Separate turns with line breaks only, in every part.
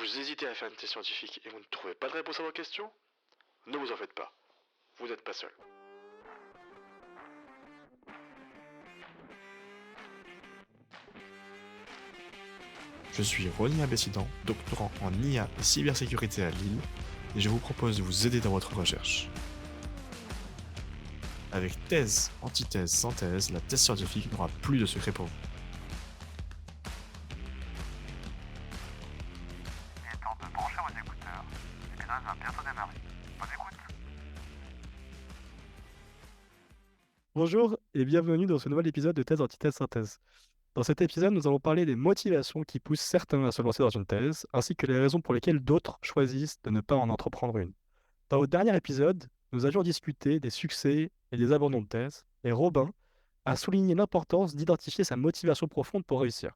Vous hésitez à faire une thèse scientifique et vous ne trouvez pas de réponse à vos questions? Ne vous en faites pas, vous n'êtes pas seul. Je suis Ronnie Abessidan, doctorant en IA et cybersécurité à Lille, et je vous propose de vous aider dans votre recherche. Avec thèse, antithèse, synthèse, la thèse scientifique n'aura plus de secret pour vous.
Il est temps de brancher vos écouteurs. L'épisode va bientôt démarrer. Bonne écoute.
Bonjour et bienvenue dans ce nouvel épisode de Thèse, Antithèse, Synthèse. Dans cet épisode, nous allons parler des motivations qui poussent certains à se lancer dans une thèse, ainsi que les raisons pour lesquelles d'autres choisissent de ne pas en entreprendre une. Dans le dernier épisode, nous avions discuté des succès et des abandons de thèse, et Robin a souligné l'importance d'identifier sa motivation profonde pour réussir.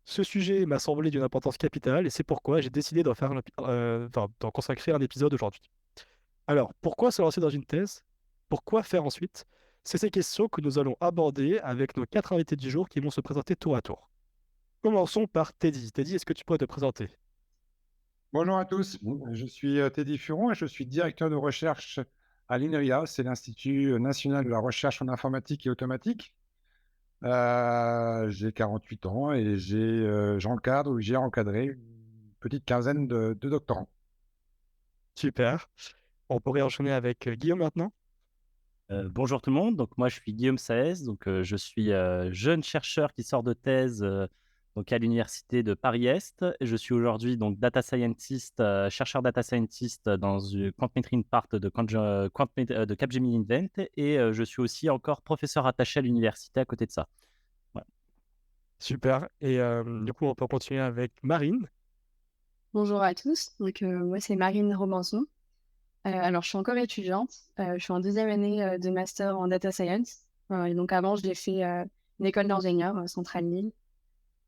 Ce sujet m'a semblé d'une importance capitale et c'est pourquoi j'ai décidé d'en consacrer un épisode aujourd'hui. Alors, pourquoi se lancer dans une thèse? Pourquoi faire ensuite? C'est ces questions que nous allons aborder avec nos 4 invités du jour qui vont se présenter tour à tour. Commençons par Teddy. Teddy, est-ce que tu pourrais te présenter?
Bonjour à tous, je suis Teddy Furon et je suis directeur de recherche à l'INRIA, c'est l'Institut national de la recherche en informatique et automatique. J'ai 48 ans et j'encadre ou j'ai encadré une petite quinzaine de doctorants.
Super. On pourrait enchaîner avec Guillaume maintenant.
Bonjour tout le monde, donc moi je suis Guillaume Saez, donc je suis jeune chercheur qui sort de thèse donc à l'université de Paris-Est. Je suis aujourd'hui donc data scientist, chercheur data scientist dans une Quant Metering part de Capgemini Invent et je suis aussi encore professeur attaché à l'université à côté de ça. Voilà.
Super. Et du coup, on peut continuer avec Marine.
Bonjour à tous, donc moi c'est Marine Romanson. Alors je suis encore étudiante, je suis en deuxième année de master en data science. Et donc avant j'ai fait une école d'ingénieur Centrale Lille,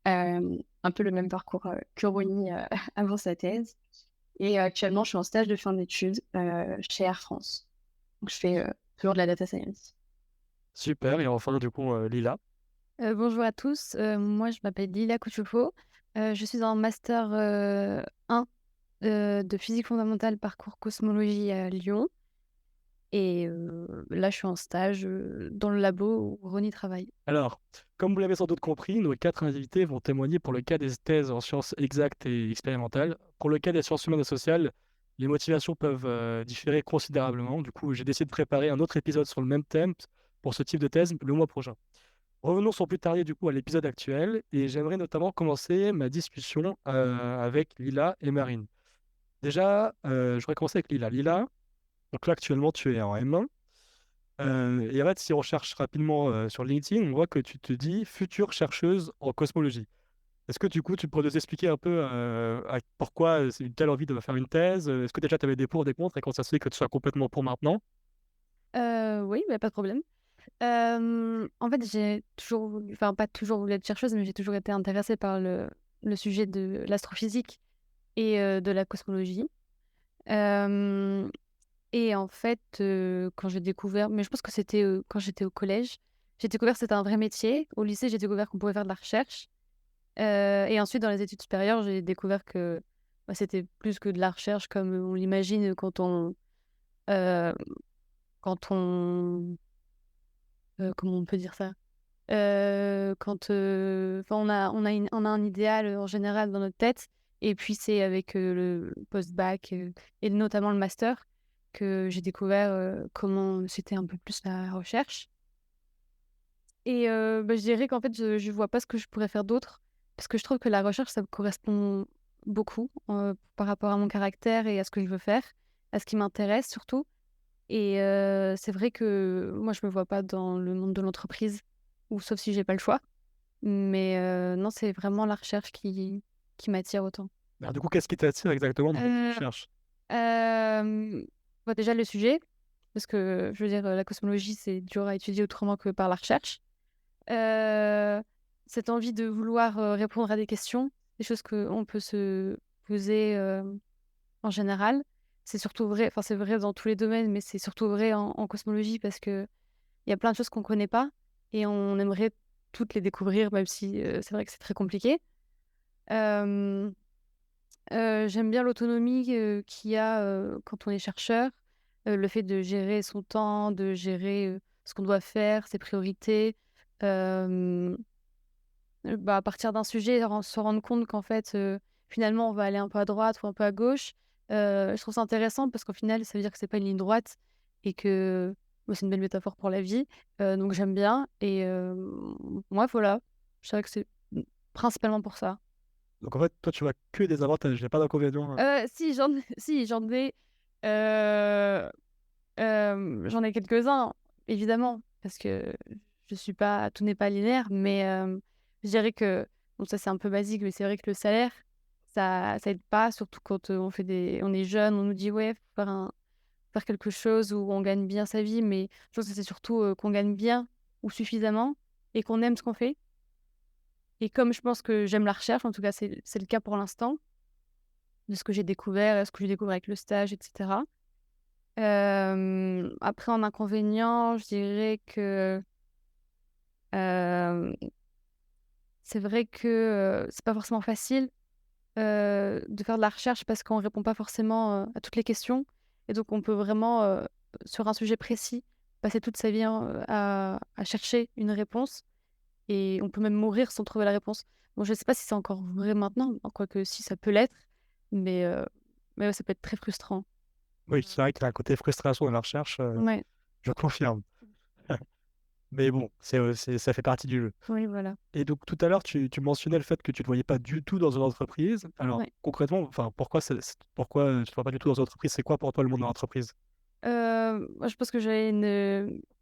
un peu le même parcours que Ronnie avant sa thèse. Et actuellement je suis en stage de fin d'études chez Air France. Donc je fais toujours de la data science.
Super. Et enfin, du coup, Lila.
Bonjour à tous, moi je m'appelle Lila Couchefo, je suis en master 1 de physique fondamentale parcours cosmologie à Lyon et là je suis en stage dans le labo où Ronnie travaille.
Alors, comme vous l'avez sans doute compris, nos 4 invités vont témoigner pour le cas des thèses en sciences exactes et expérimentales. Pour le cas des sciences humaines et sociales, les motivations peuvent différer considérablement. Du coup, j'ai décidé de préparer un autre épisode sur le même thème pour ce type de thèse le mois prochain. Revenons sans plus tarder du coup à l'épisode actuel et j'aimerais notamment commencer ma discussion avec Lila et Marine. Déjà, je voudrais commencer avec Lila. Lila, donc là actuellement tu es en M1. Et en fait, si on cherche rapidement sur LinkedIn, on voit que tu te dis future chercheuse en cosmologie. Est-ce que du coup, tu pourrais nous expliquer un peu pourquoi c'est une telle envie de faire une thèse? Est-ce que déjà tu avais des pour, des contre, et quand ça se fait que tu sois complètement pour maintenant?
Oui, bah, pas de problème. En fait, j'ai toujours voulu, enfin pas toujours voulu être chercheuse, mais j'ai toujours été intéressée par le sujet de l'astrophysique et de la cosmologie. Hem Et en fait, quand j'ai découvert, mais je pense que c'était, quand j'étais au collège, j'ai découvert que c'était un vrai métier. Au lycée, j'ai découvert qu'on pouvait faire de la recherche, et ensuite dans les études supérieures, j'ai découvert que, bah, c'était plus que de la recherche comme on l'imagine heu, quand on, comment on peut dire ça? Enfin on a un idéal, en général dans notre tête et puis c'est avec, le post-bac, et notamment le master que j'ai découvert, comment c'était un peu plus la recherche et bah, je dirais qu'en fait je vois pas ce que je pourrais faire d'autre parce que je trouve que la recherche ça me correspond beaucoup, par rapport à mon caractère et à ce que je veux faire, à ce qui m'intéresse surtout et c'est vrai que moi je me vois pas dans le monde de l'entreprise ou sauf si j'ai pas le choix. Mais non, c'est vraiment la recherche qui m'attire autant.
Alors, du coup, qu'est-ce qui t'attire exactement dans cette
Heu,
recherche?
hem, Bah, déjà le sujet, parce que je veux dire, la cosmologie, c'est dur à étudier autrement que par la recherche. Heu, Cette envie de vouloir, répondre à des questions, des choses qu'on peut se poser, en général. C'est surtout vrai, enfin, c'est vrai dans tous les domaines, mais c'est surtout vrai en cosmologie parce qu'il y a plein de choses qu'on connaît pas et on aimerait toutes les découvrir, même si, c'est vrai que c'est très compliqué. Hem j'aime bien l'autonomie, qu'il y a, quand on est chercheur, le fait de gérer son temps, de gérer, ce qu'on doit faire, ses priorités, hem, à partir d'un sujet, se rendre compte qu'en fait, finalement, on va aller un peu à droite ou un peu à gauche. Je trouve ça intéressant parce qu'au final, ça veut dire que c'est pas une ligne droite et que c'est une belle métaphore pour la vie, donc j'aime bien et ouais, voilà, je dirais que c'est, principalement pour ça.
Donc en fait, toi, tu vois que des avantages, il y a pas d'inconvénients,
Si j'en si j'en ai quelques-uns, évidemment, parce que je suis pas tout n'est pas linéaire, mais je dirais que bon, ça, c'est un peu basique, mais c'est vrai que le salaire, ça aide pas, surtout quand, on est jeune, on nous dit: «Ouais, faut faire quelque chose où on gagne bien sa vie», mais je pense que c'est surtout, qu'on gagne bien ou suffisamment et qu'on aime ce qu'on fait et comme je pense que j'aime la recherche, en tout cas, c'est le cas pour l'instant, de ce que j'ai découvert, ce que j'ai découvert avec le stage et cetera. Après en inconvénient, je dirais que, hem, c'est vrai que, c'est pas forcément facile, de faire de la recherche parce qu'on répond pas forcément, à toutes les questions et donc on peut vraiment, sur un sujet précis, passer toute sa vie, hein, à chercher une réponse et on peut même mourir sans trouver la réponse. Bon, je sais pas si c'est encore vrai maintenant, quoique si, ça peut l'être, mais ouais, ça peut être très frustrant.
Oui, c'est vrai qu'il y a un côté frustration dans la recherche,
Ouais,
je confirme. Mais bon, ça fait partie du jeu.
oui, voilà.
Et donc tout à l'heure, tu mentionnais le fait que tu ne te voyais pas du tout dans une entreprise. Alors
Ouais.
concrètement, enfin, pourquoi, tu ne te vois pas du tout dans une entreprise? C'est quoi pour toi le monde de l'entreprise?
Moi, je pense que j'avais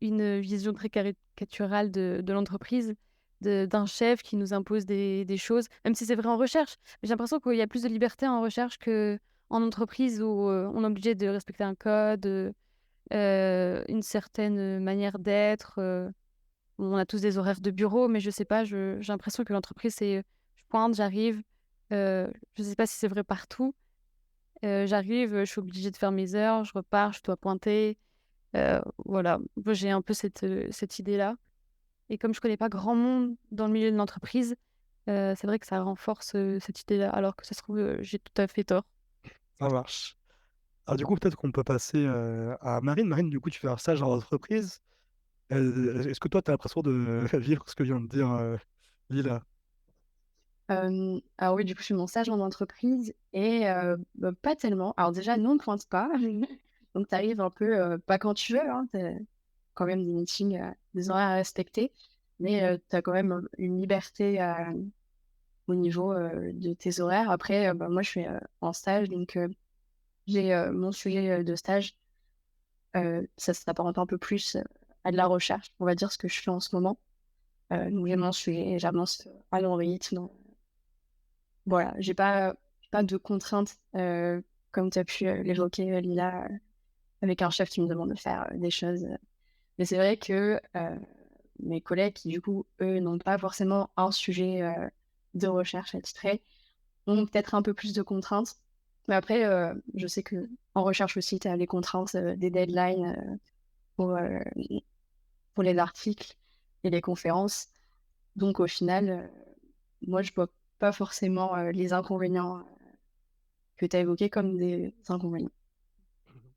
une vision très caricaturale de l'entreprise, d'un chef qui nous impose des choses, même si c'est vrai en recherche. Mais j'ai l'impression qu'il y a plus de liberté en recherche qu'en entreprise où, on est obligé de respecter un code, une certaine manière d'être, on a tous des horaires de bureau, mais je sais pas, j'ai l'impression que l'entreprise, c'est, je pointe, j'arrive, je sais pas si c'est vrai partout. J'arrive, je suis obligée de faire mes heures, je repars, je dois pointer. Voilà, moi j'ai un peu cette idée-là et comme je connais pas grand monde dans le milieu de l'entreprise, c'est vrai que ça renforce, cette idée-là alors que ça se trouve, j'ai tout à fait tort.
Ça marche. Alors du coup, peut-être qu'on peut passer, à Marine. Marine, du coup, tu fais un stage en entreprise. Est-ce que toi, tu as l'impression de vivre ce que vient de dire, Lila?
Alors oui, du coup, je fais mon stage en entreprise et pas tellement. Alors déjà, nous, on ne pointe pas. Donc tu arrives un peu, pas quand tu veux, hein, tu quand même des meetings, des horaires à respecter, mais tu as quand même, une liberté, au niveau, de tes horaires. Après, moi, je suis, en stage, donc j'ai, mon sujet, de stage, ça s'apparente un peu plus, à de la recherche, on va dire, ce que je fais en ce moment. Donc j'ai mon sujet et j'avance, à mon rythme. Voilà, j'ai pas de contraintes, comme tu as pu, l'évoquer, Lila, avec un chef qui me demande de faire, des choses, mais c'est vrai que, mes collègues qui, du coup, eux, n'ont pas forcément un sujet, de recherche attitré, ont peut-être un peu plus de contraintes. Mais après, je sais qu'en recherche aussi, tu as les contraintes, des deadlines, pour, pour les articles et les conférences. Donc au final, moi, je vois pas forcément, les inconvénients, que tu as évoqués comme des inconvénients.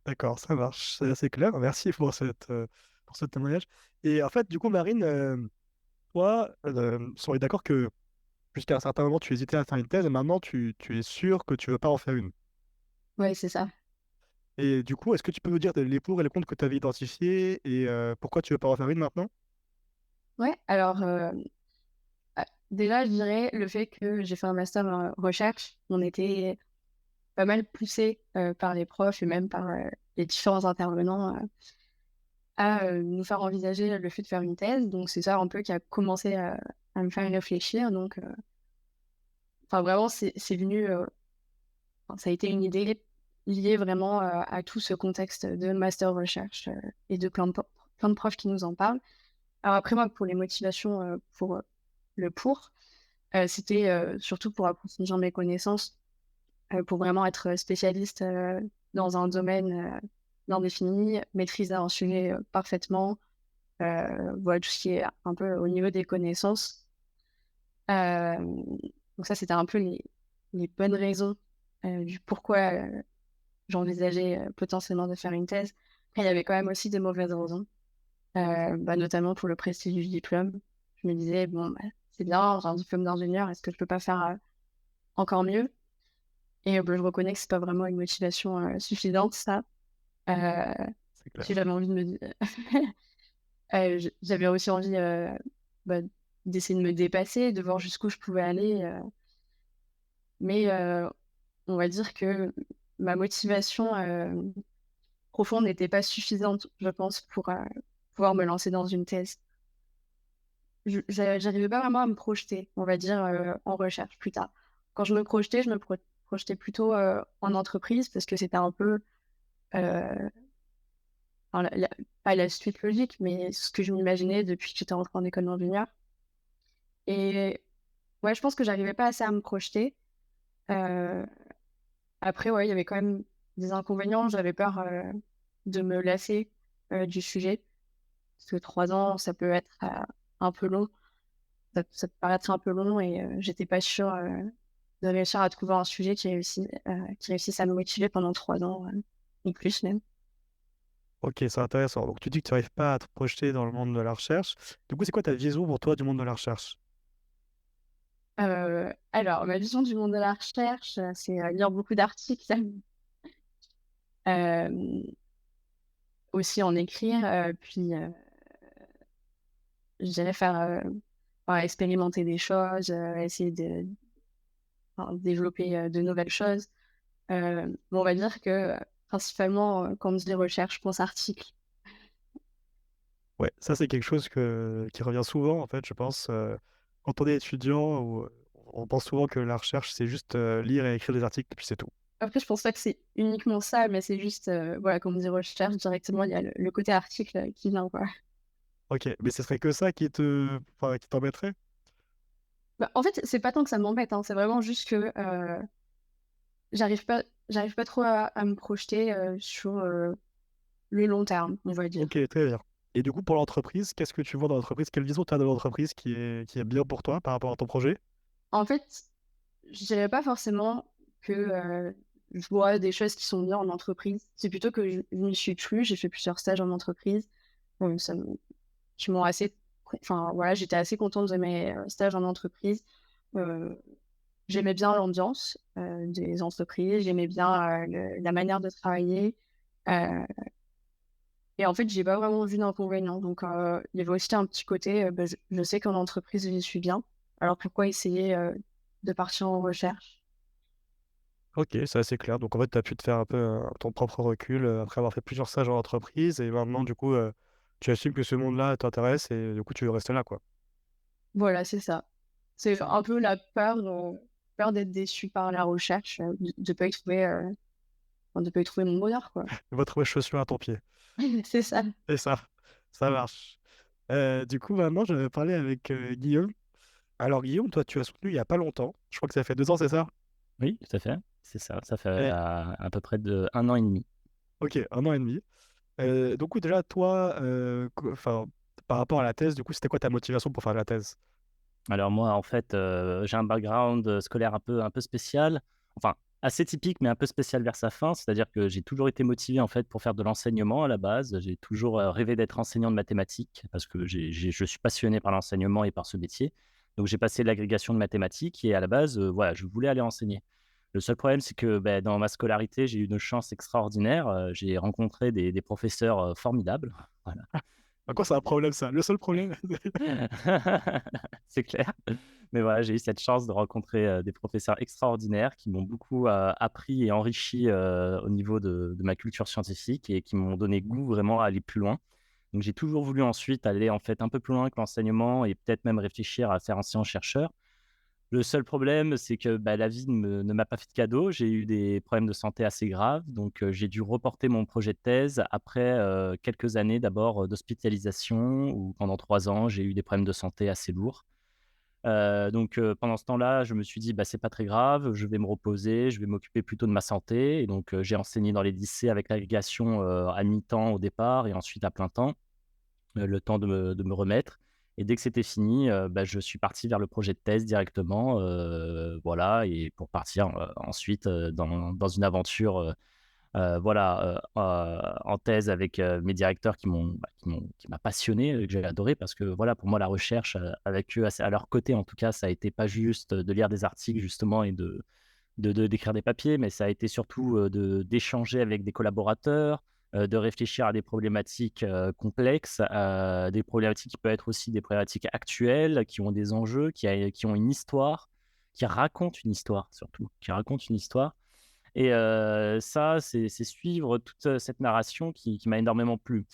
D'accord, ça marche, c'est assez clair. Merci pour ce témoignage. Et en fait, du coup, Marine, toi, on est d'accord que jusqu'à un certain moment, tu hésitais à faire une thèse et maintenant tu es sûr que tu veux pas en faire une.
Ouais, c'est ça.
Et du coup, est-ce que tu peux nous dire les pour et les contre que tu avais identifiés et pourquoi tu veux pas en faire une maintenant?
Ouais, alors, déjà, je dirais le fait que j'ai fait un master en recherche, on était pas mal poussé par les profs et même par, les différents intervenants, à, nous faire envisager le fait de faire une thèse. Donc c'est ça un peu qui a commencé à me faire réfléchir. Donc, enfin vraiment c'est venu, enfin ça a été une idée liée vraiment, à tout ce contexte de master recherche, et de plein de profs qui nous en parlent. Alors après moi, pour les motivations, pour, le pour, c'était, surtout pour approfondir mes connaissances, pour vraiment être spécialiste, dans un domaine, bien défini, maîtriser un sujet, parfaitement, voilà, tout ce qui est un peu au niveau des connaissances. Donc ça, c'était un peu les bonnes raisons, du pourquoi j'envisageais potentiellement de faire une thèse. Après, il y avait quand même aussi des mauvaises raisons, notamment pour le prestige du diplôme. Je me disais, bon, bah, c'est bien, j'ai un diplôme d'ingénieur, est-ce que je peux pas faire encore mieux? Et je reconnais que c'est pas vraiment une motivation suffisante, ça. Euh,
C'est clair.
si j'avais envie de me j'avais aussi envie bah, d'essayer de me dépasser, de voir jusqu'où je pouvais aller. Mais on va dire que ma motivation profonde n'était pas suffisante, je pense, pour pouvoir me lancer dans une thèse. J'arrivais pas vraiment à me projeter, on va dire, en recherche plus tard. Quand je me projetais, projetais plutôt en entreprise parce que c'était un peu, euh, enfin, pas la suite logique, mais ce que je m'imaginais depuis que j'étais rentrée en école d'ingénieur. Et ouais, je pense que j'arrivais pas assez à me projeter. Euh, Après, ouais, il y avait quand même des inconvénients. J'avais peur de me lasser du sujet. Parce que 3 ans, ça peut être un peu long. Ça peut paraître un peu long et j'étais pas sûre de réussir à trouver un sujet qui réussisse à me motiver pendant 3 ans, ou plus même.
Ok, c'est intéressant. Donc tu dis que tu n'arrives pas à te projeter dans le monde de la recherche. Du coup, c'est quoi ta vision pour toi du monde de la recherche?
Alors, ma vision du monde de la recherche, c'est lire beaucoup d'articles, euh, aussi en écrire, puis j'allais faire, expérimenter des choses, essayer développer de nouvelles choses. On va dire que principalement, quand on se dit recherche, je pense article.
Ouais, ça c'est quelque chose qui revient souvent, en fait, je pense. Quand on est étudiant, on pense souvent que la recherche, c'est juste lire et écrire des articles, puis c'est tout.
Après, je pense pas que c'est uniquement ça, mais c'est juste, voilà, quand on dit recherche, directement, il y a le côté article qui vient, quoi.
Ok, mais ce serait que ça enfin, qui t'embêterait?
Bah, en fait, c'est pas tant que ça m'embête, hein, c'est vraiment juste que j'arrive pas trop à me projeter sur le long terme, on va dire.
Ok, très bien. Et du coup, pour l'entreprise, qu'est-ce que tu vois dans l'entreprise? Quelle vision tu as de l'entreprise qui est bien pour toi par rapport à ton projet?
En fait, je dirais pas forcément que je vois des choses qui sont bien en entreprise. C'est plutôt que je m'y suis plu. J'ai fait plusieurs stages en entreprise. Bon, qui m'ont assez. Enfin, voilà, j'étais assez contente de mes stages en entreprise. Euh, J'aimais bien l'ambiance des entreprises. J'aimais bien la manière de travailler. Euh, et en fait, j'ai pas vraiment vu d'inconvénients. Donc, il y avait aussi un petit côté, bah, je sais qu'en entreprise, j'y suis bien. Alors, pourquoi essayer de partir en recherche?
Ok, c'est assez clair. Donc en fait, tu as pu te faire un peu ton propre recul après avoir fait plusieurs stages en entreprise et maintenant, du coup, tu assumes que ce monde-là t'intéresse et du coup, tu veux rester là, quoi.
Voilà, c'est ça. C'est un peu la peur d'être déçu par la recherche, de pas y trouver, enfin, de pas y trouver mon bonheur, quoi.
Tu vas trouver chaussure à ton pied.
C'est ça.
C'est ça, ça marche. Du coup, maintenant, je vais parler avec Guillaume. Alors, Guillaume, toi, tu as soutenu il n'y a pas longtemps. Je crois que ça fait 2 ans, c'est ça?
Oui, tout à fait. C'est ça. Ça fait
Eh,
à peu près de 1 an et demi.
ok, 1 an et demi. Donc, déjà, toi, enfin, par rapport à la thèse, du coup, c'était quoi ta motivation pour faire la thèse?
Alors moi, en fait, j'ai un background scolaire un peu spécial, enfin assez typique, mais un peu spécial vers sa fin. C'est-à-dire que j'ai toujours été motivé en fait pour faire de l'enseignement à la base. J'ai toujours rêvé d'être enseignant de mathématiques parce que je suis passionné par l'enseignement et par ce métier. Donc j'ai passé l'agrégation de mathématiques et à la base, voilà, je voulais aller enseigner. Le seul problème, c'est que dans ma scolarité, j'ai eu une chance extraordinaire. J'ai rencontré des professeurs formidables. Voilà.
À quoi c'est un problème, ça? Le seul problème?
C'est clair. Mais voilà, j'ai eu cette chance de rencontrer des professeurs extraordinaires qui m'ont beaucoup appris et enrichi au niveau de ma culture scientifique et qui m'ont donné goût vraiment à aller plus loin. Donc j'ai toujours voulu ensuite aller en fait un peu plus loin que l'enseignement et peut-être même réfléchir à faire enseignant-chercheur. Le seul problème, c'est que la vie ne m'a pas fait de cadeau. J'ai eu des problèmes de santé assez graves, donc j'ai dû reporter mon projet de thèse après quelques années d'abord d'hospitalisation où pendant 3 ans, j'ai eu des problèmes de santé assez lourds. Donc pendant ce temps-là, je me suis dit: «Bah, c'est pas très grave, je vais me reposer, je vais m'occuper plutôt de ma santé» et donc j'ai enseigné dans les lycées avec l'agrégation à mi-temps au départ et ensuite à plein temps, le temps de me remettre Et dès que c'était fini, je suis parti vers le projet de thèse directement, voilà, et pour partir, ensuite, dans une aventure, voilà, en thèse avec, mes directeurs qui m'a passionné, que j'ai adoré parce que voilà, pour moi la recherche, avec eux à leur côté en tout cas, ça a été pas juste de lire des articles justement et d'écrire des papiers, mais ça a été surtout, d'échanger avec des collaborateurs, de réfléchir à des problématiques, complexes, des problématiques qui peuvent être aussi des problématiques actuelles, qui ont des enjeux, qui ont une histoire, qui racontent une histoire surtout, qui racontent une histoire. Et ça, c'est suivre toute, cette narration qui m'a énormément plu.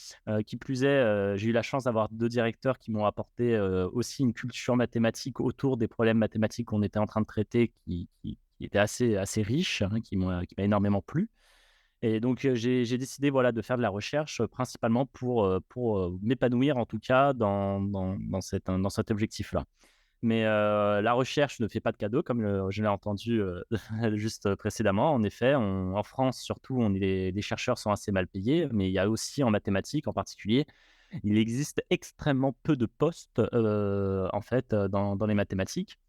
Qui plus est, j'ai eu la chance d'avoir 2 directeurs qui m'ont apporté, aussi une culture mathématique autour des problèmes mathématiques qu'on était en train de traiter qui était assez riche, hein, qui m'a énormément plu. Et donc j'ai décidé, voilà, de faire de la recherche, principalement pour, m'épanouir en tout cas dans cet objectif-là. Mais la recherche ne fait pas de cadeaux comme je l'ai entendu, juste précédemment. En effet, en France surtout, les chercheurs sont assez mal payés, mais il y a aussi en mathématiques en particulier, il existe extrêmement peu de postes, en fait, dans les mathématiques.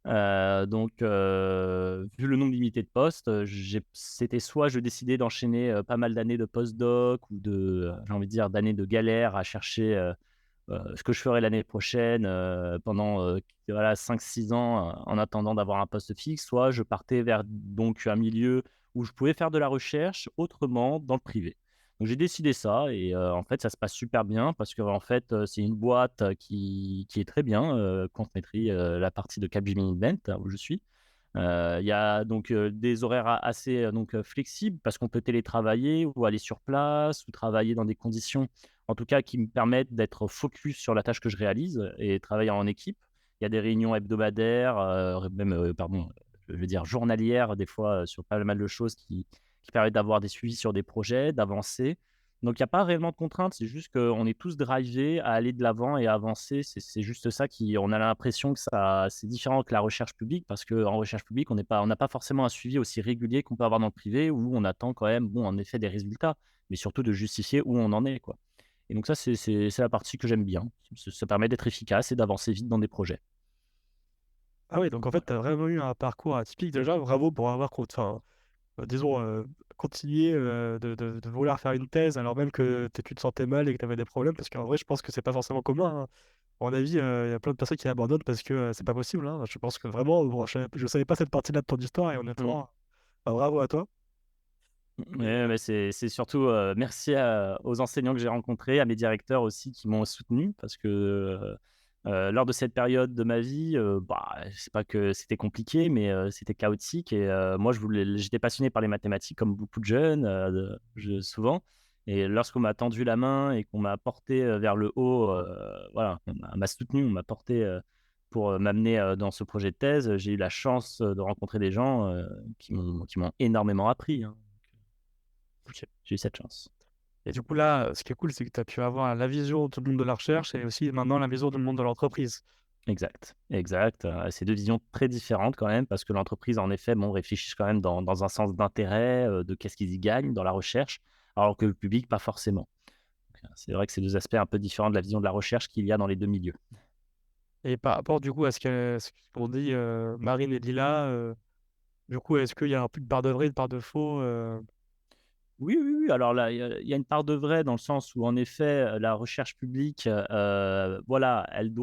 Vu le nombre limité de postes, c'était soit je décidais d'enchaîner, pas mal d'années de post-doc ou j'ai envie de dire d'années de galère à chercher, ce que je ferai l'année prochaine, pendant, voilà 5-6 ans, en attendant d'avoir un poste fixe, soit je partais vers donc un milieu où je pouvais faire de la recherche autrement dans le privé. Donc j'ai décidé ça et en fait, ça se passe super bien parce qu'en fait, c'est une boîte, qui est très bien, Quantmetry, la partie de Capgemini Invent, où je suis. Il y a donc, des horaires assez, flexibles parce qu'on peut télétravailler ou aller sur place ou travailler dans des conditions, en tout cas, qui me permettent d'être focus sur la tâche que je réalise et travailler en équipe. Il y a des réunions hebdomadaires, même, pardon, je veux dire journalières des fois, sur pas mal de choses qui permettent d'avoir des suivis sur des projets, d'avancer. Donc il y a pas réellement de contraintes, c'est juste qu'on est tous drivés à aller de l'avant et à avancer. C'est juste ça qui on a l'impression que ça c'est différent que la recherche publique parce qu'en recherche publique, on n'a pas forcément un suivi aussi régulier qu'on peut avoir dans le privé où on attend quand même, bon, en effet, des résultats, mais surtout de justifier où on en est, quoi. Et donc ça, c'est la partie que j'aime bien. Ça permet d'être efficace et d'avancer vite dans des projets.
Ah oui, donc en fait, tu as vraiment eu un parcours atypique déjà. Bravo pour avoir, disons, continué de vouloir faire une thèse alors même que tu te sentais mal et que tu avais des problèmes. Parce qu'en vrai, je pense que c'est pas forcément commun, hein. À mon avis, il y a plein de personnes qui abandonnent parce que c'est pas possible, hein. Je pense que vraiment, bon, je savais pas cette partie-là de ton histoire et
Mmh.
honnêtement, bah, bravo à toi.
Ouais, mais c'est surtout, merci aux enseignants que j'ai rencontrés, à mes directeurs aussi qui m'ont soutenu parce que, lors de cette période de ma vie, c'est pas que c'était compliqué, mais c'était chaotique et moi j'étais passionné par les mathématiques comme beaucoup de jeunes, souvent et lorsqu'on m'a tendu la main et qu'on m'a porté, vers le haut, voilà, on m'a soutenu, on m'a porté, pour, m'amener, dans ce projet de thèse, j'ai eu la chance, de rencontrer des gens, qui m'ont énormément appris, hein.
Ok.
J'ai eu cette chance.
Et du coup, là, ce qui est cool, c'est que tu as pu avoir la vision du monde de la recherche et aussi maintenant la vision du monde de l'entreprise.
Exact, exact, c'est 2 visions très différentes quand même parce que l'entreprise, en effet, bon, réfléchissent quand même dans un sens d'intérêt, de qu'est-ce qu'ils y gagnent dans la recherche, alors que le public, pas forcément. Donc, c'est vrai que c'est 2 aspects un peu différents de la vision de la recherche qu'il y a dans les 2 milieux.
Et par rapport, du coup, à ce qu'ont dit Marine et Lila, du coup, est-ce qu'il y a un peu de part de vrai, de part de faux
Oui, oui, oui, alors là, il y a une part de vrai dans le sens où en effet, la recherche publique, voilà, elle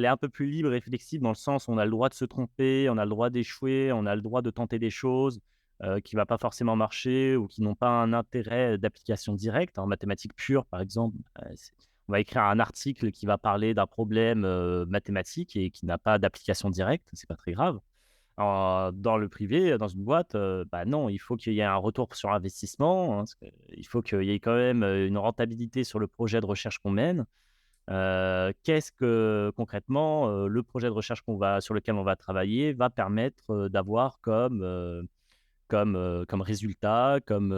est un peu plus libre et flexible dans le sens où on a le droit de se tromper, on a le droit d'échouer, on a le droit de tenter des choses, qui ne va pas forcément marcher ou qui n'ont pas un intérêt d'application directe. En mathématiques pures, par exemple, on va écrire un article qui va parler d'un problème, mathématique et qui n'a pas d'application directe, c'est pas très grave. Dans le privé, dans une boîte, non, il faut qu'il y ait un retour sur investissement, hein, parce que il faut qu'il y ait quand même, une rentabilité sur le projet de recherche qu'on mène. Qu'est-ce que concrètement, le projet de recherche sur lequel on va travailler va permettre, d'avoir comme résultat, comme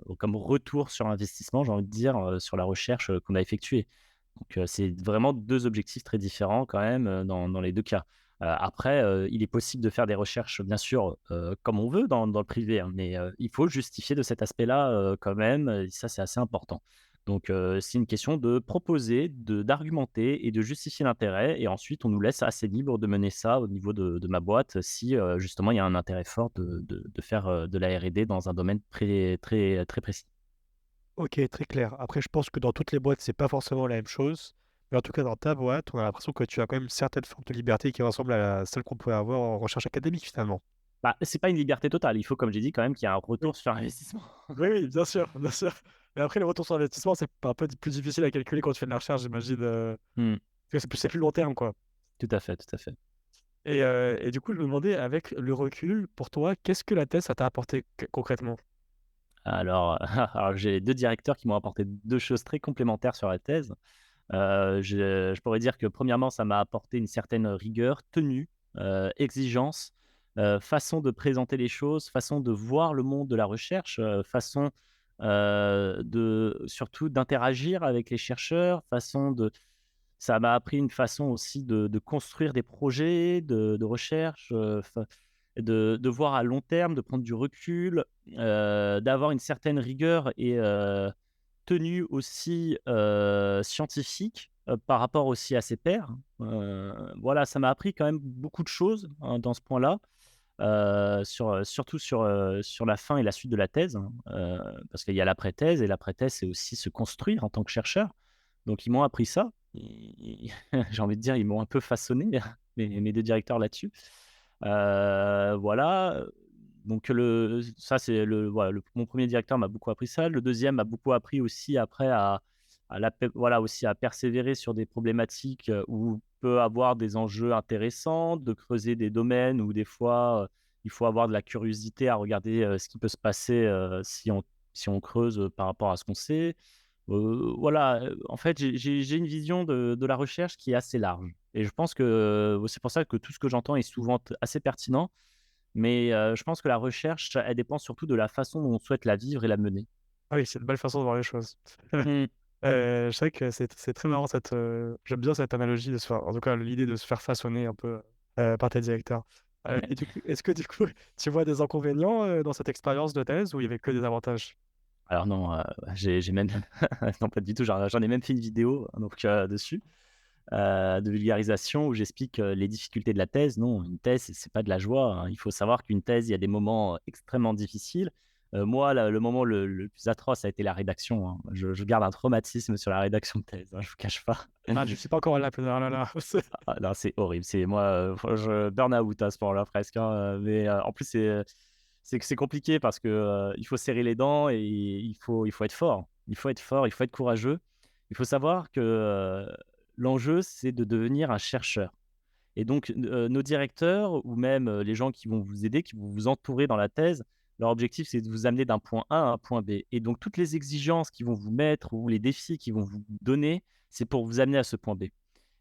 retour sur investissement, j'ai envie de dire, sur la recherche, qu'on a effectuée. Donc, c'est vraiment 2 objectifs très différents quand même, dans les 2 cas. Après, il est possible de faire des recherches bien sûr, comme on veut dans le privé, hein, mais il faut justifier de cet aspect-là, quand même, et ça c'est assez important. Donc, c'est une question de proposer, d'argumenter et de justifier l'intérêt. Et ensuite, on nous laisse assez libre de mener ça au niveau de ma boîte si justement il y a un intérêt fort de faire de la R&D dans un domaine très précis.
Ok, très clair. Après, je pense que dans toutes les boîtes, c'est pas forcément la même chose. Mais en tout cas, dans ta boîte, on a l'impression que tu as quand même une certaine forme de liberté qui ressemble à celle qu'on pourrait avoir en recherche académique, finalement.
Bah, c'est pas une liberté totale. Il faut, comme j'ai dit, quand même qu'il y ait un retour sur investissement.
Oui, oui, bien sûr, bien sûr. Mais après, le retour sur investissement, c'est un peu plus difficile à calculer quand tu fais de la recherche, j'imagine.
Hmm,
Parce que c'est plus long terme, quoi.
tout à fait, tout à fait.
Et du coup, je me demandais, avec le recul, pour toi, qu'est-ce que la thèse, ça t'a apporté concrètement?
Alors, alors j'ai 2 directeurs qui m'ont apporté 2 choses très complémentaires sur la thèse. Je pourrais dire que premièrement, ça m'a apporté une certaine rigueur, tenue, exigence, façon de présenter les choses, façon de voir le monde de la recherche, façon, de surtout d'interagir avec les chercheurs, façon de ça m'a appris une façon aussi de construire des projets de recherche, de voir à long terme, de prendre du recul, d'avoir une certaine rigueur et tenue aussi, scientifique, par rapport aussi à ses pairs. Voilà, ça m'a appris quand même beaucoup de choses, hein, dans ce point-là, surtout sur la fin et la suite de la thèse, hein, parce qu'il y a l'après-thèse et l'après-thèse, c'est aussi se construire en tant que chercheur. Donc ils m'ont appris ça. J'ai envie de dire, ils m'ont un peu façonné, mes 2 directeurs là-dessus. Voilà, donc ça c'est voilà, mon premier directeur m'a beaucoup appris ça. Le deuxième m'a beaucoup appris aussi après voilà, aussi à persévérer sur des problématiques, où peut avoir des enjeux intéressants, de creuser des domaines où des fois, il faut avoir de la curiosité à regarder, ce qui peut se passer, si on creuse, par rapport à ce qu'on sait. Voilà, en fait, j'ai une vision de la recherche qui est assez large et je pense que, c'est pour ça que tout ce que j'entends est souvent assez pertinent, mais je pense que la recherche, elle dépend surtout de la façon dont on souhaite la vivre et la mener.
Ah oui, c'est une belle façon de voir les choses.
Mmh.
C'est vrai que c'est très marrant j'aime bien cette analogie de se faire en tout cas l'idée de se faire façonner un peu, par tes directeurs. Et du coup, est-ce que du coup, tu vois des inconvénients, dans cette expérience de thèse ou il y avait que des avantages?
Alors non, j'ai même non, pas du tout, j'en ai même fait une vidéo, donc dessus, de vulgarisation où j'explique, les difficultés de la thèse. Non, une thèse, c'est pas de la joie, hein. Il faut savoir qu'une thèse, il y a des moments extrêmement difficiles. Moi, le moment le plus atroce, ça a été la rédaction, hein. Je garde un traumatisme sur la rédaction de thèse, hein, je vous cache pas.
Ah, je suis pas encore là, oh là là,
Ah non, c'est horrible. C'est moi, je burn-out à ce moment-là presque, hein, mais en plus, c'est compliqué parce que, il faut serrer les dents et il faut être fort. Il faut être fort, il faut être courageux. Il faut savoir que, l'enjeu, c'est de devenir un chercheur et donc nos directeurs ou même, les gens qui vont vous aider, qui vont vous entourer dans la thèse, leur objectif, c'est de vous amener d'un point A à un point B et donc toutes les exigences qu'ils vont vous mettre ou les défis qu'ils vont vous donner, c'est pour vous amener à ce point B.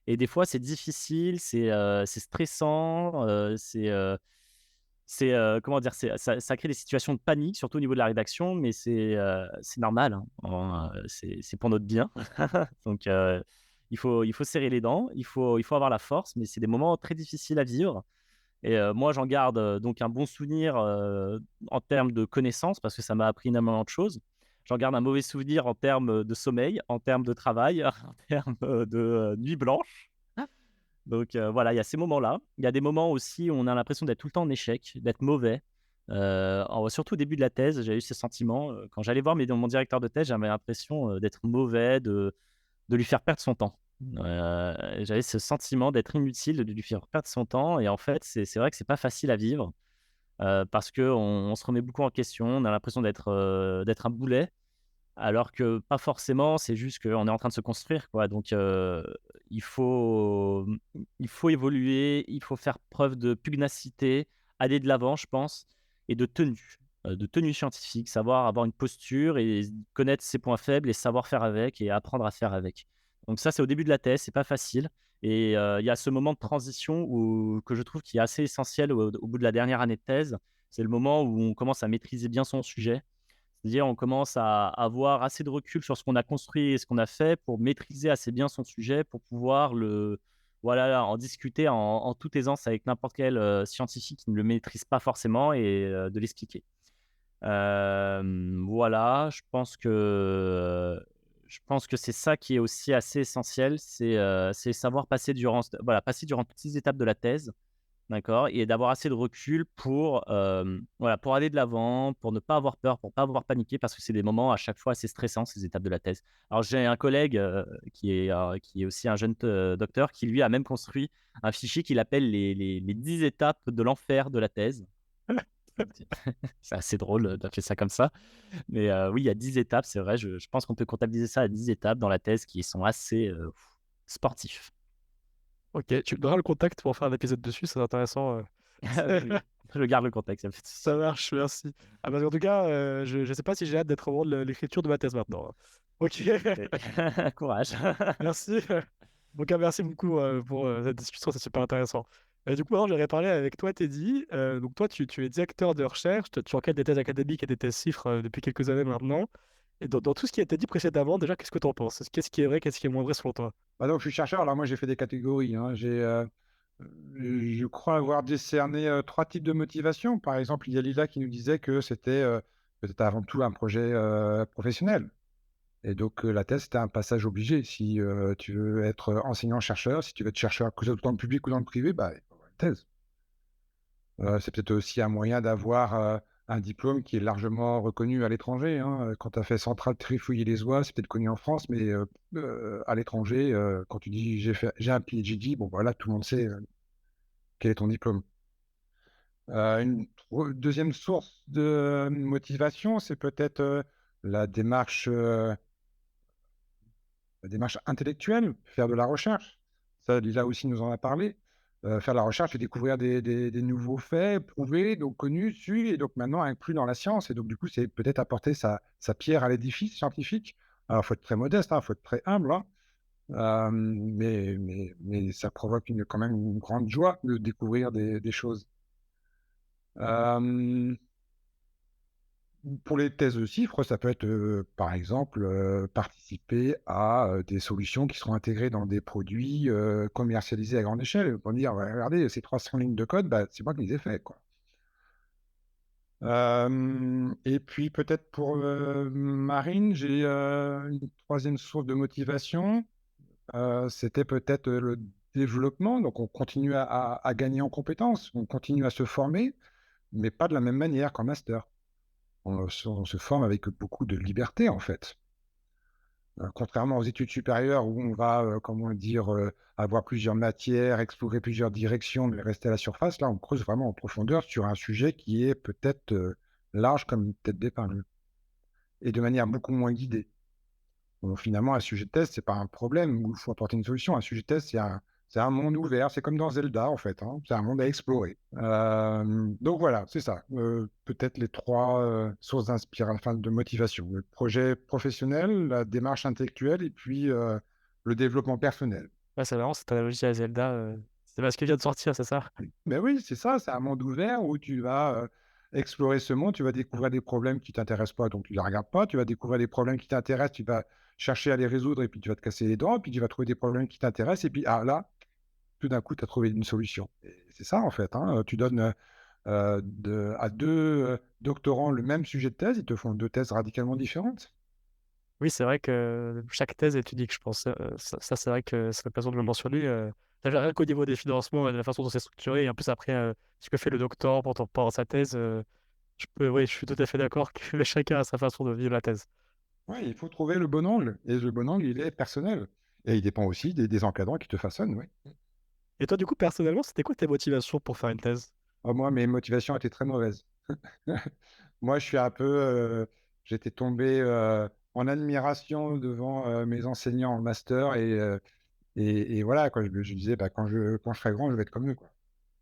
Et des fois, c'est difficile, c'est stressant, comment dire? Ça crée des situations de panique, surtout au niveau de la rédaction, mais c'est normal, hein, c'est pour notre bien. Donc il faut serrer les dents, il faut avoir la force, mais c'est des moments très difficiles à vivre et moi, j'en garde, donc un bon souvenir, en termes de connaissances parce que ça m'a appris énormément de choses. J'en garde un mauvais souvenir en termes, de sommeil, en termes de travail, en termes, de, nuits blanches. Donc voilà, il y a ces moments-là. Il y a des moments aussi où on a l'impression d'être tout le temps en échec, d'être mauvais. Surtout au début de la thèse, j'ai eu ce sentiment, quand j'allais voir mon directeur de thèse, j'avais l'impression, d'être mauvais, de lui faire perdre son temps. J'avais ce sentiment d'être inutile, de lui faire perdre son temps et en fait, c'est vrai que c'est pas facile à vivre, parce qu'on on se remet beaucoup en question. On a l'impression d'être un boulet alors que pas forcément, c'est juste qu'on est en train de se construire, quoi. Donc il faut, il faut évoluer, il faut faire preuve de pugnacité, aller de l'avant, je pense et de tenue scientifique, savoir avoir une posture et connaître ses points faibles et savoir faire avec et apprendre à faire avec. Donc ça, c'est au début de la thèse, c'est pas facile et il y a ce moment de transition que je trouve qui est assez essentiel au bout de la dernière année de thèse. C'est le moment où on commence à maîtriser bien son sujet. C'est-à-dire, on commence à avoir assez de recul sur ce qu'on a construit et ce qu'on a fait pour maîtriser assez bien son sujet, pour pouvoir voilà, en discuter en toute aisance avec n'importe quel scientifique qui ne le maîtrise pas forcément et de l'expliquer. Voilà, je pense que je pense que c'est ça qui est aussi assez essentiel, c'est savoir passer durant toutes ces étapes de la thèse, d'accord? Et d'avoir assez de recul pour, voilà, pour aller de l'avant, pour ne pas avoir peur, pour pas avoir paniqué parce que c'est des moments à chaque fois assez stressants, ces étapes de la thèse. Alors j'ai un collègue, qui est aussi un jeune docteur qui lui a même construit un fichier qu'il appelle les 10 étapes de l'enfer de la thèse. C'est assez drôle, d'appeler ça comme ça. Mais oui, il y a 10 étapes, c'est vrai, je pense qu'on peut comptabiliser ça à 10 étapes dans la thèse qui sont assez, sportifs.
Ok, tu me donneras le contact pour faire un épisode dessus, c'est intéressant.
Je garde le contexte, ça me fait
Ça marche, merci. Ah, parce qu'en tout cas, je ne sais pas si j'ai hâte d'être au moment de l'écriture de ma thèse maintenant, hein. Ok,
courage.
merci. Donc, merci beaucoup pour cette discussion, c'est super intéressant. Du coup, maintenant, j'aimerais parler avec toi, Teddy. Donc, toi, tu es directeur de recherche, tu enquêtes des thèses académiques et des thèses chiffres depuis quelques années maintenant. Et dans tout ce qui a été dit précédemment, déjà, qu'est-ce que tu en penses? Qu'est-ce qui est vrai, qu'est-ce qui est moins vrai selon toi?
Bah donc, je suis chercheur. Alors moi, j'ai fait des catégories, hein. Je crois avoir décerné 3 types de motivation. Par exemple, il y a Lila qui nous disait que c'était peut-être avant tout un projet professionnel. Et donc, la thèse, c'était un passage obligé. Si tu veux être enseignant-chercheur, si tu veux être chercheur, que ce soit dans le public ou dans le privé, bah, il faut avoir une thèse. C'est peut-être aussi un moyen d'avoir un diplôme qui est largement reconnu à l'étranger, hein. Quand tu as fait Centrale Trifouiller-les-Oies, c'est peut-être connu en France, mais à l'étranger, quand tu dis j'ai un PhD, bon voilà, tout le monde sait quel est ton diplôme. Deuxième source de motivation, c'est peut-être la démarche, euh, la démarche intellectuelle, faire de la recherche. Ça, Lila aussi nous en a parlé. Faire de la recherche et découvrir des nouveaux faits prouvés, donc connus, su et donc maintenant inclus dans la science. Et donc, du coup, c'est peut-être apporter sa pierre à l'édifice scientifique. Alors, il faut être très modeste, il faut être très humble, hein, mais ça provoque quand même une grande joie de découvrir des choses. Euh, Pour les thèses de chiffres, ça peut être, par exemple, participer à des solutions qui seront intégrées dans des produits commercialisés à grande échelle. Pour dire, ouais, regardez, ces 300 lignes de code, bah, c'est moi qui les ai fait, quoi. Et puis peut-être pour Marine, j'ai une troisième source de motivation. C'était peut-être le développement. Donc on continue à gagner en compétences, on continue à se former, mais pas de la même manière qu'en master. On se forme avec beaucoup de liberté, en fait. Contrairement aux études supérieures où on va, comment dire, avoir plusieurs matières, explorer plusieurs directions, mais rester à la surface, là, on creuse vraiment en profondeur sur un sujet qui est peut-être large comme une tête d'épingle et de manière beaucoup moins guidée. Bon, finalement, un sujet de test, c'est pas un problème où il faut apporter une solution. Un sujet de test, c'est un monde ouvert. C'est comme dans Zelda, en fait, hein. C'est un monde à explorer. Donc voilà, c'est ça. Peut-être les trois sources d'inspiration, enfin, de motivation. Le projet professionnel, la démarche intellectuelle et puis le développement personnel.
Ouais, c'est marrant cette analogie à Zelda. C'est parce qu'il vient de sortir, c'est ça?
Ben oui, c'est ça, c'est un monde ouvert où tu vas explorer ce monde, tu vas découvrir des problèmes qui t'intéressent pas, donc tu les regardes pas, tu vas découvrir des problèmes qui t'intéressent, tu vas chercher à les résoudre et puis tu vas te casser les dents, puis tu vas trouver des problèmes qui t'intéressent et puis ah là, tout d'un coup, tu as trouvé une solution. Et c'est ça en fait, hein. Tu donnes à deux doctorants le même sujet de thèse, ils te font deux thèses radicalement différentes.
Oui, c'est vrai que chaque thèse est unique, je pense. C'est vrai que c'est l'occasion de le mentionner. Déjà, rien qu'au niveau des financements et de la façon dont c'est structuré, et en plus après, ce que fait le docteur pendant sa thèse, oui, je suis tout à fait d'accord que chacun a sa façon de vivre la thèse.
Ouais, il faut trouver le bon angle. Et le bon angle, il est personnel. Et il dépend aussi des encadrants qui te façonnent, oui.
Et toi, du coup, personnellement, c'était quoi tes motivations pour faire une thèse?
Moi, mes motivations étaient très mauvaises. Moi, je suis un peu, j'étais tombé en admiration devant mes enseignants en master et voilà, quoi, je disais, bah, quand je serai grand, je vais être comme eux, quoi.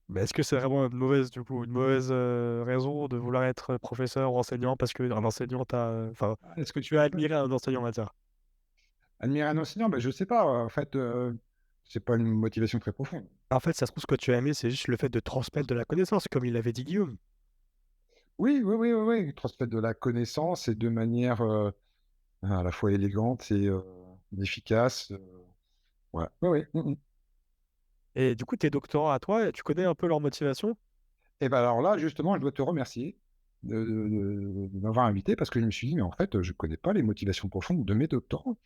Mais est-ce que c'est vraiment une mauvaise, du coup, une mauvaise raison de vouloir être professeur ou enseignant parce qu'un enseignant enfin, est-ce que tu as admiré un enseignant en matière?
Admirer un enseignant, bah, je sais pas, en fait, c'est pas une motivation très profonde.
En fait, ça se trouve, ce que tu as aimé, c'est juste le fait de transmettre de la connaissance, comme il l'avait dit Guillaume.
Oui, oui, oui, oui, oui, transmettre de la connaissance et de manière à la fois élégante et efficace. Ouais, oui, oui.
Et du coup, tes doctorants à toi, tu connais un peu leur motivation?
Et ben alors là, justement, je dois te remercier de m'avoir invité parce que je me suis dit: «Mais en fait, je connais pas les motivations profondes de mes doctorants».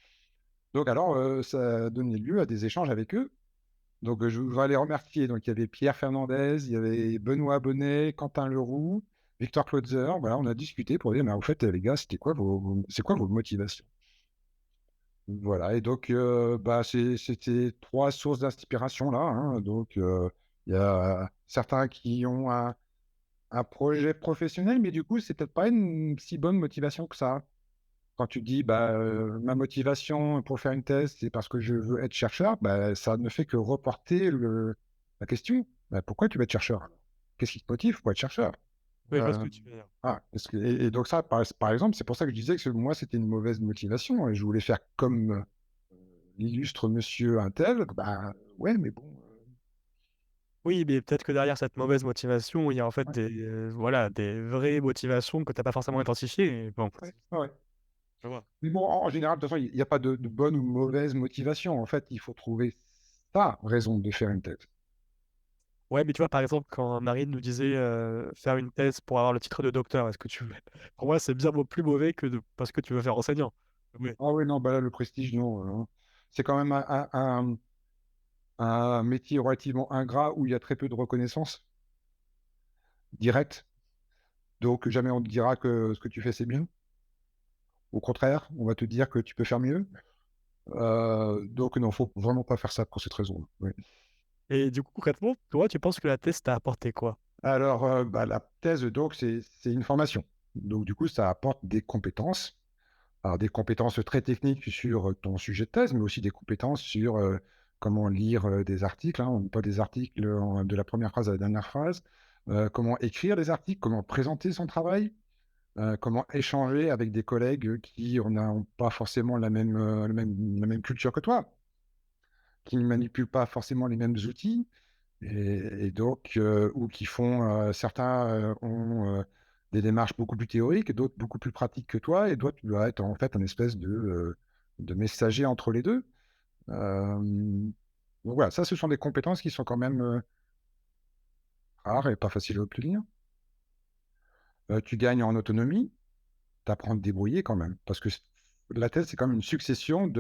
Donc alors, ça a donné lieu à des échanges avec eux. Donc, je voudrais les remercier. Donc il y avait Pierre Fernandez, il y avait Benoît Bonnet, Quentin Leroux, Victor Klotzer. Voilà, on a discuté pour dire: «Mais en fait, les gars, c'était quoi c'est quoi vos motivations?» Voilà et donc, bah, c'était 3 sources d'inspiration là, hein. Donc, il y a certains qui ont un projet professionnel, mais du coup, c'est peut-être pas une si bonne motivation que ça. Quand tu dis: «Bah, ma motivation pour faire une thèse, c'est parce que je veux être chercheur», bah, ça ne fait que reporter la question. Bah, pourquoi tu veux être chercheur alors? Qu'est-ce qui te motive pour être chercheur?
Oui, je vois ce que
Hem,
tu veux dire.
parce que et donc ça, par exemple, c'est pour ça que je disais que moi, c'était une mauvaise motivation et je voulais faire comme, l'illustre monsieur untel. Bah, ouais, mais bon,
Oui, mais peut-être que derrière cette mauvaise motivation, il y a en fait
ouais,
voilà, des vraies motivations que tu as pas forcément identifiées et bon,
ouais, ouais, ouais.
je vois.
Mais bon, en général, de toute façon, il y a pas de bonne ou mauvaise motivation. En fait, il faut trouver sa raison de faire une thèse.
Ouais, mais tu vois, par exemple, quand Marine nous disait, faire une thèse pour avoir le titre de docteur, est-ce que tu pour moi, c'est bien plus mauvais que de parce que tu veux faire enseignant. Oui.
Ah oui, non, bah là, le prestige, non, c'est quand même un métier relativement ingrat où il y a très peu de reconnaissance directe. Donc jamais on te dira que ce que tu fais, c'est bien. Au contraire, on va te dire que tu peux faire mieux. Donc non, faut vraiment pas faire ça pour cette raison, oui.
Et du coup, concrètement, toi, tu penses que la thèse t'a apporté quoi?
Alors, bah, la thèse, donc c'est une formation. Donc du coup, ça apporte des compétences. Alors des compétences très techniques sur, ton sujet de thèse, mais aussi des compétences sur, comment lire, des articles, hein, pas des articles de la première phrase à la dernière phrase, comment écrire des articles, comment présenter son travail, comment échanger avec des collègues, qui n'ont pas forcément la même culture que toi, qui ne manipulent pas forcément les mêmes outils et donc ou qui font, certains, ont, des démarches beaucoup plus théoriques, d'autres beaucoup plus pratiques que toi et toi, tu dois être en fait un espèce de messager entre les 2. Hem, donc voilà, ça, ce sont des compétences qui sont quand même, rares et pas faciles à obtenir. Tu gagnes en autonomie, tu apprends à te débrouiller quand même parce que la thèse, c'est quand même une succession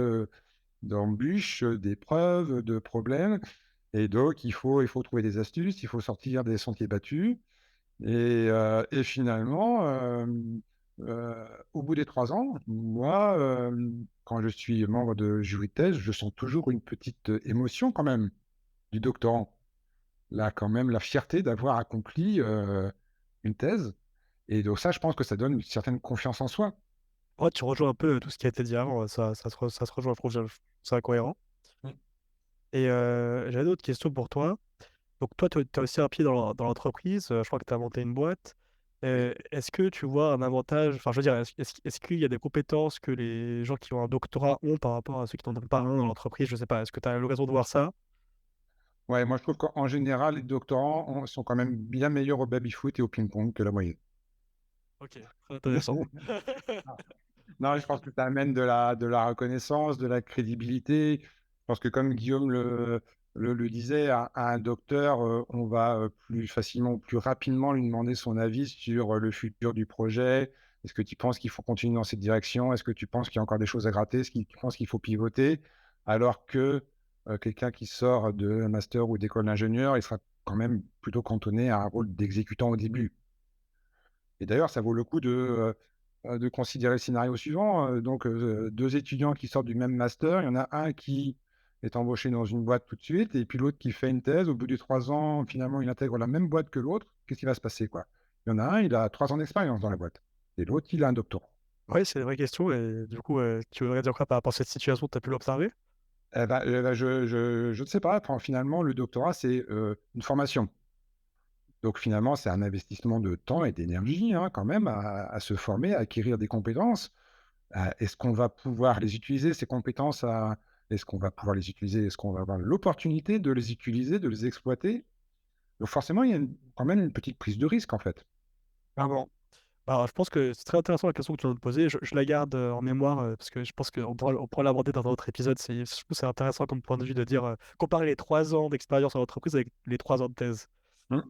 d'embûches, d'épreuves, de problèmes et donc il faut trouver des astuces, il faut sortir des sentiers battus. Et finalement, au bout des 3 ans, moi, quand je suis membre de jury de thèse, je sens toujours une petite, émotion quand même du doctorant. Là, quand même, la fierté d'avoir accompli, une thèse et donc ça, je pense que ça donne une certaine confiance en soi.
Ouais, tu rejoins un peu tout ce qui a été dit avant, ça se rejoint, je trouve ça cohérent.
Mmh.
Et j'avais d'autres questions pour toi. Donc toi, tu as aussi un pied dans l'entreprise, je crois que tu as monté une boîte.
Oui.
Est-ce que tu vois un avantage enfin, je veux dire, est-ce qu'il y a des compétences que les gens qui ont un doctorat ont par rapport à ceux qui n'en ont pas un dans l'entreprise? Je sais pas, est-ce que tu as l'occasion de voir ça?
Ouais, moi, je trouve qu'en général, les doctorants sont quand même bien meilleurs au baby-foot et au ping-pong que la moyenne.
OK, très intéressant.
Non, je pense que ça amène de la reconnaissance, de la crédibilité. Je pense que comme Guillaume le disait, à un docteur, on va, plus facilement, plus rapidement lui demander son avis sur, le futur du projet. Est-ce que tu penses qu'il faut continuer dans cette direction? Est-ce que tu penses qu'il y a encore des choses à gratter? Est-ce que tu penses qu'il faut pivoter? Alors que, quelqu'un qui sort de master ou d'école d'ingénieur, il sera quand même plutôt cantonné à un rôle d'exécutant au début. Et d'ailleurs, ça vaut le coup de considérer le scénario suivant, donc 2 étudiants qui sortent du même master, il y en a un qui est embauché dans une boîte tout de suite et puis l'autre qui fait une thèse. Au bout de 3 ans, finalement, il intègre la même boîte que l'autre. Qu'est-ce qui va se passer, quoi? Il y en a un, il a 3 ans d'expérience dans la boîte et l'autre, il a un doctorat.
Ouais, c'est une vraie question et du coup, tu voudrais dire quoi par rapport à cette situation? Tu as pu l'observer?
Eh bah, je ne sais pas, enfin, finalement, le doctorat, c'est, une formation. Donc finalement, c'est un investissement de temps et d'énergie, hein, quand même à se former, à acquérir des compétences. Est-ce qu'on va pouvoir les utiliser, ces compétences à est-ce qu'on va pouvoir les utiliser? Est-ce qu'on va avoir l'opportunité de les utiliser, de les exploiter? Donc forcément, il y a quand même une petite prise de risque, en fait.
Clairement. Alors, je pense que c'est très intéressant la question que tu viens de poser. Je la garde en mémoire parce que je pense on pourra l'aborder dans un autre épisode. Je trouve que c'est intéressant comme point de vue de dire, comparer les 3 ans d'expérience en entreprise avec les 3 ans de thèse.
Mmh.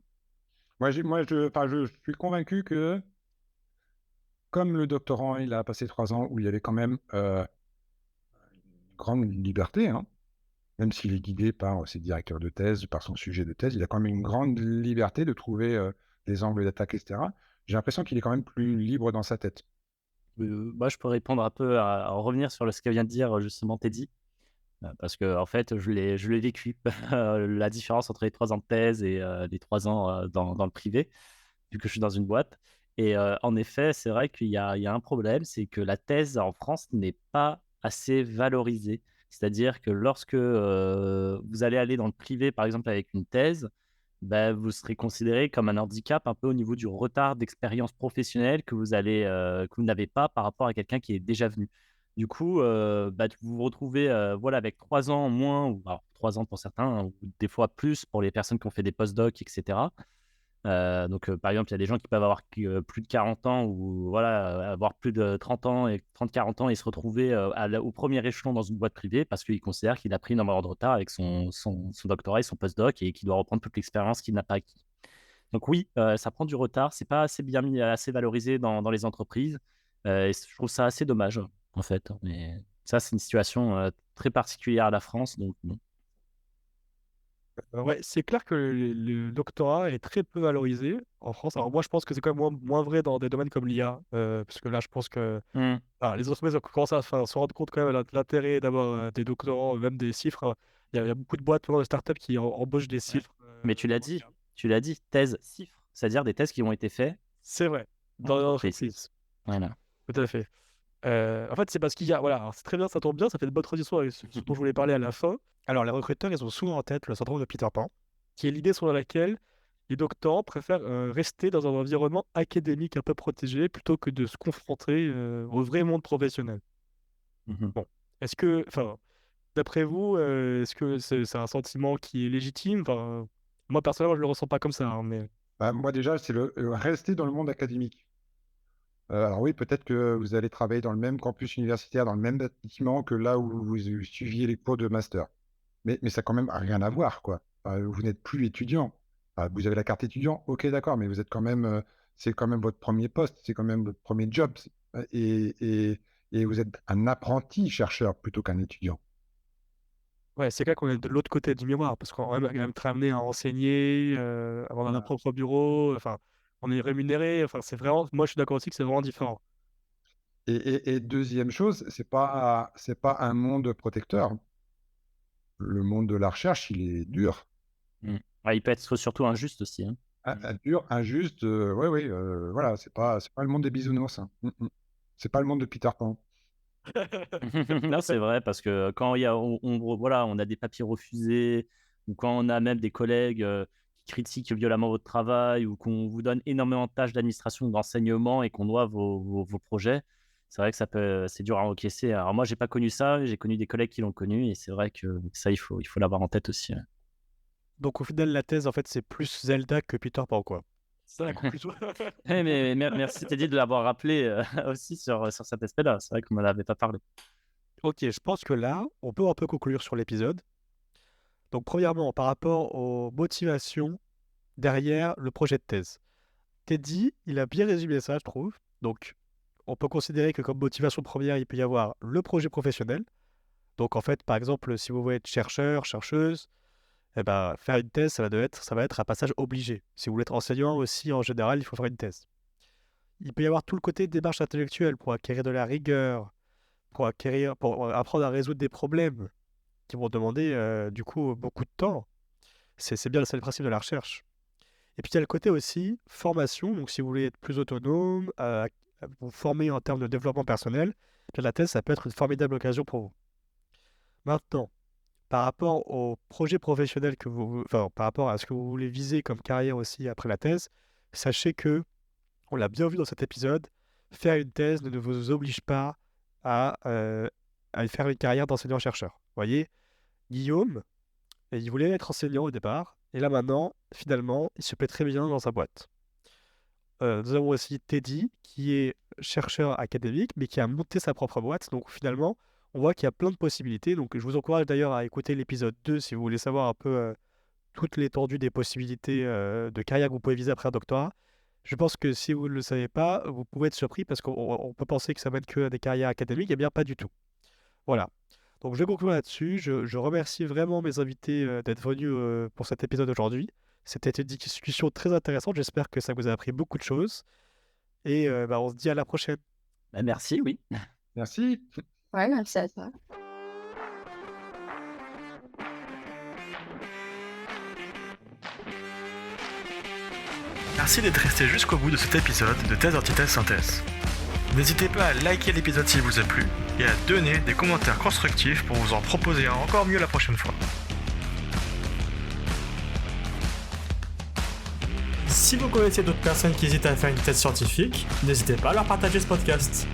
Moi, je suis convaincu que, comme le doctorant, il a passé 3 ans où il y avait quand même, une grande liberté, hein, même s'il est guidé par ses directeurs de thèse, par son sujet de thèse, il a quand même une grande liberté de trouver, des angles d'attaque et cetera. J'ai l'impression qu'il est quand même plus libre dans sa tête.
Moi, je peux répondre un peu à revenir sur ce que vient de dire, justement Teddy, parce que en fait, je l'ai vécu, la différence entre les 3 ans de thèse et les 3 ans, dans le privé, vu que je suis dans une boîte et en effet, c'est vrai qu'il y a un problème, c'est que la thèse en France n'est pas assez valorisée. C'est-à-dire que lorsque, vous allez aller dans le privé, par exemple, avec une thèse, bah, vous serez considéré comme un handicap un peu au niveau du retard d'expérience professionnelle que vous n'avez pas par rapport à quelqu'un qui est déjà venu. Du coup, bah, vous vous retrouvez, voilà, avec 3 ans en moins ou alors 3 ans pour certains, hein, ou des fois plus pour les personnes qui ont fait des post-docs et cetera. Donc, par exemple, il y a des gens qui peuvent avoir plus de 40 ans ou voilà, avoir plus de 30 ans et 30-40 ans et se retrouver, au premier échelon dans une boîte privée parce qu'ils considèrent qu'il a pris énormément de retard avec son doctorat et son postdoc et qu'il doit reprendre toute l'expérience qu'il n'a pas acquis. Donc oui, ça prend du retard, c'est pas assez bien mis, assez valorisé dans les entreprises, et je trouve ça assez dommage, en fait, mais ça, c'est une situation, très particulière à la France, donc bon.
Ouais, c'est clair que le doctorat est très peu valorisé en France. Alors moi, je pense que c'est quand même moins vrai dans des domaines comme l'IA, parce que là, je pense que
Mmh.
les entreprises commencent à se rendre compte quand même de l'intérêt d'avoir des doctorants, même des cifres. Il y a beaucoup de boîtes, de startups qui embauchent des
Ouais.
cifres
Mais tu l'as dit, thèse, chiffre, c'est-à-dire des thèses qui ont été faits
C'est vrai,
en
dans
entreprise.
l'entreprise,
Voilà.
tout à fait. En fait, c'est parce qu'il y a voilà, alors c'est très bien, ça tombe bien, ça fait une bonne transition avec ce dont je voulais parler à la fin. Alors, les recruteurs, ils ont souvent en tête le syndrome de Peter Pan, qui est l'idée selon laquelle les doctorants préfèrent rester dans un environnement académique un peu protégé plutôt que de se confronter au vrai monde professionnel.
Mmh.
Bon, enfin, d'après vous, est-ce que c'est un sentiment qui est légitime? Enfin, moi, personnellement, je le ressens pas comme ça, hein, mais
Bah, moi déjà, c'est rester dans le monde académique. Alors oui, peut-être que vous allez travailler dans le même campus universitaire, dans le même bâtiment que là où vous suiviez les cours de master. Mais ça a quand même rien à voir, quoi. Vous n'êtes plus étudiant. Vous avez la carte étudiant, OK, d'accord, mais vous êtes quand même, c'est quand même votre premier poste, c'est quand même votre premier job, et vous êtes un apprenti chercheur plutôt qu'un étudiant.
ouais, c'est clair qu'on est de l'autre côté du miroir parce qu'on va quand même être amené à enseigner, avoir notre propre bureau, enfin, on est rémunéré, enfin, c'est vraiment moi, je suis d'accord aussi que c'est vraiment différent.
Et 2e chose, c'est pas un monde protecteur. Le monde de la recherche, il est dur.
Mmh. Ah, il peut être surtout injuste aussi, hein.
Dur, injuste, ouais, oui, voilà, c'est pas le monde des bisounours, hein. C'est pas le monde de Peter Pan.
Non, c'est vrai parce que quand il y a voilà, on a des papiers refusés ou quand on a même des collègues, qui critiquent violemment votre travail ou qu'on vous donne énormément de tâches d'administration ou d'enseignement et qu'on doit vos projets, c'est vrai que c'est dur à encaisser. Alors moi, j'ai pas connu ça, j'ai connu des collègues qui l'ont connu et c'est vrai que ça, il faut l'avoir en tête aussi, ouais.
Donc au final, la thèse, en fait, c'est plus Zelda que Peter Pan, quoi. C'est ça la conclusion?
Mais merci Teddy de l'avoir rappelé, aussi sur cet aspect-là. C'est vrai qu'on n'en avait pas parlé.
OK, je pense que là, on peut un peu conclure sur l'épisode. Donc premièrement, par rapport aux motivations derrière le projet de thèse. Teddy, il a bien résumé ça, je trouve. Donc, on peut considérer que comme motivation première, il peut y avoir le projet professionnel. Donc, en fait, par exemple, si vous voulez être chercheur, chercheuse, eh ben, faire une thèse, ça va être un passage obligé. Si vous voulez être enseignant aussi, en général, il faut faire une thèse. Il peut y avoir tout le côté démarche intellectuelle pour acquérir de la rigueur, pour apprendre à résoudre des problèmes qui vont demander du coup beaucoup de temps. C'est bien, c'est le principe de la recherche. Et puis il y a le côté aussi formation, donc si vous voulez être plus autonome, vous former en termes de développement personnel, bien la thèse, ça peut être une formidable occasion pour vous. Maintenant, par rapport au projet professionnel enfin, par rapport à ce que vous voulez viser comme carrière aussi après la thèse, sachez que, on l'a bien vu dans cet épisode, faire une thèse ne vous oblige pas à, à faire une carrière d'enseignant-chercheur. Vous voyez, Guillaume, il voulait être enseignant au départ, et là maintenant, finalement, il se plaît très bien dans sa boîte. Nous avons aussi Teddy, qui est chercheur académique, mais qui a monté sa propre boîte. Donc finalement, on voit qu'il y a plein de possibilités. Donc je vous encourage d'ailleurs à écouter l'épisode 2 si vous voulez savoir un peu toute l'étendue des possibilités de carrière que vous pouvez viser après un doctorat. Je pense que si vous ne le savez pas, vous pouvez être surpris parce qu'on peut penser que ça mène que à des carrières académiques, et bien pas du tout. Voilà. Donc je vais conclure là-dessus. Je remercie vraiment mes invités d'être venus pour cet épisode aujourd'hui. C'était une discussion très intéressante. J'espère que ça vous a appris beaucoup de choses. Et on se dit à la prochaine.
Bah, merci, oui.
Merci.
Ouais, merci à toi.
Merci d'être resté jusqu'au bout de cet épisode de Thèse Antithèse Synthèse. N'hésitez pas à liker l'épisode s'il vous a plu et à donner des commentaires constructifs pour vous en proposer un encore mieux la prochaine fois. Si vous connaissez d'autres personnes qui hésitent à faire une thèse scientifique, n'hésitez pas à leur partager ce podcast.